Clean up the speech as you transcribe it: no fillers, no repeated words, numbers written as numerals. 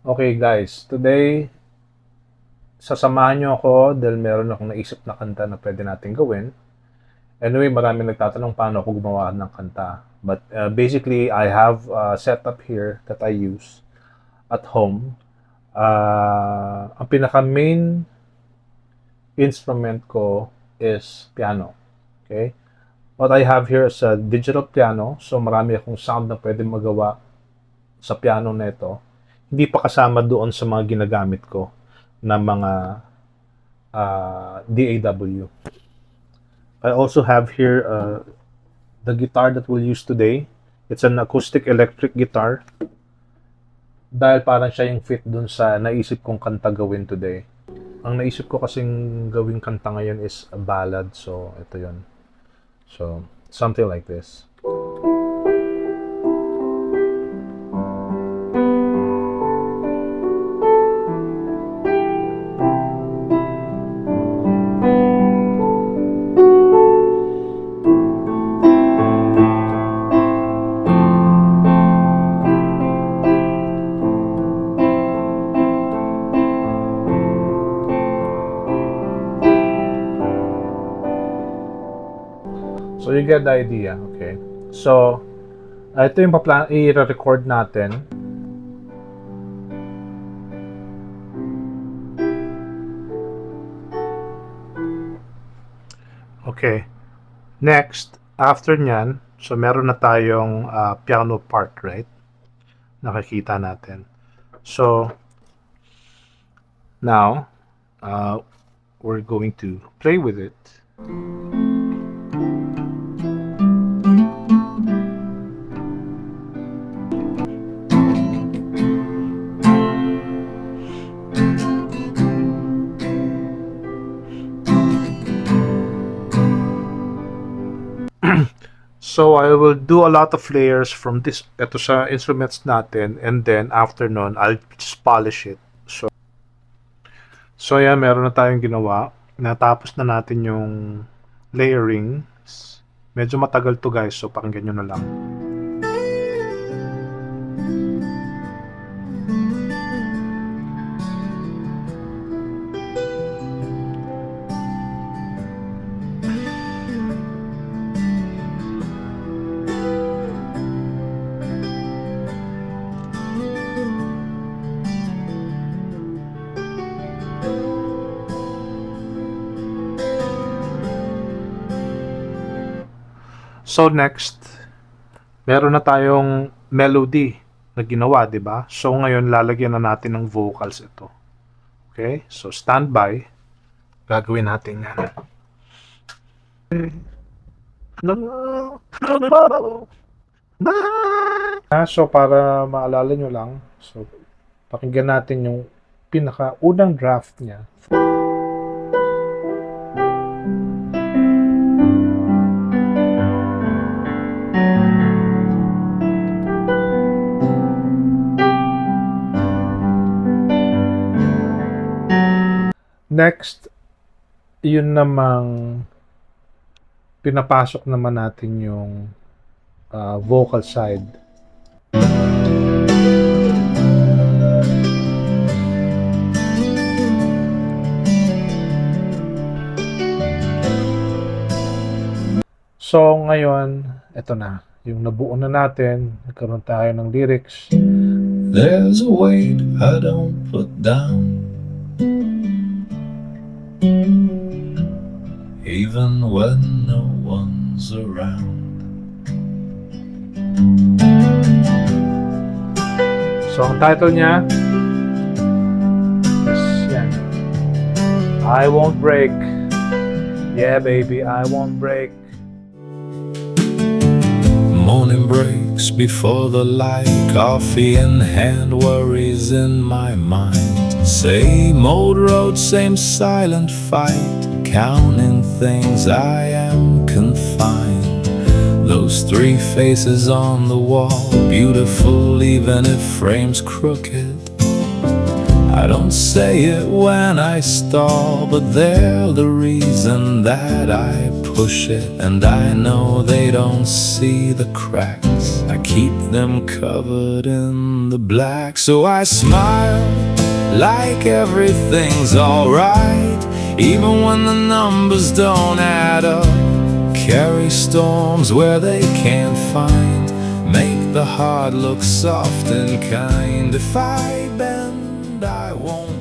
Okay guys, today sasamahan niyo ako dahil meron akong naisip na kanta na pwede natin gawin. Anyway, maraming nagtatanong paano ako gumawa ng kanta. But basically, I have a setup here that I use at home. Ang pinaka-main instrument ko is piano. Okay? What I have here is a digital piano. So marami akong sound na pwede magawa sa piano na ito. Hindi pa kasama doon sa mga ginagamit ko na mga DAW. I also have here the guitar that we'll use today. It's an acoustic electric guitar. Dahil parang siya yung fit dun sa naisip kong kanta gawin today. Ang naisip ko kasing gawing kanta ngayon is a ballad. So, ito yun. So, something like this. So you get the idea, okay? So, ito yung i-record natin. Okay. Next, after nyan, so meron na tayong piano part, right? Nakikita natin. So, now, we're going to play with it. So I will do a lot of layers from this ito sa instruments natin, and then after nun I'll just polish it. So yeah, meron na tayong ginawa. Natapos na natin yung layering. Medyo matagal to guys, so pakinggan nyo na lang. So next, meron na tayong melody na ginawa, di ba? So ngayon lalagyan na natin ng vocals ito. Okay? So standby. Gagawin natin yan. So para maalala nyo lang, so pakinggan natin yung pinaka-unang draft niya. Next, yun namang pinapasok naman natin yung vocal side. So ngayon, eto na. Yung nabuo na natin, nagkaroon tayo ng lyrics. There's a weight I don't put down, even when no one's around. So ang title niya is yan. I won't break. Yeah baby, I won't break. Morning breaks before the light, coffee in hand, worries in my mind. Same old road, same silent fight, counting things I am confined. Those three faces on the wall, beautiful even if frames crooked. I don't say it when I stall, but they're the reason that I push it, and I know they don't see the cracks. I keep them covered in the black. So I smile like everything's alright, even when the numbers don't add up. Carry storms where they can't find, make the heart look soft and kind. If I bend, I won't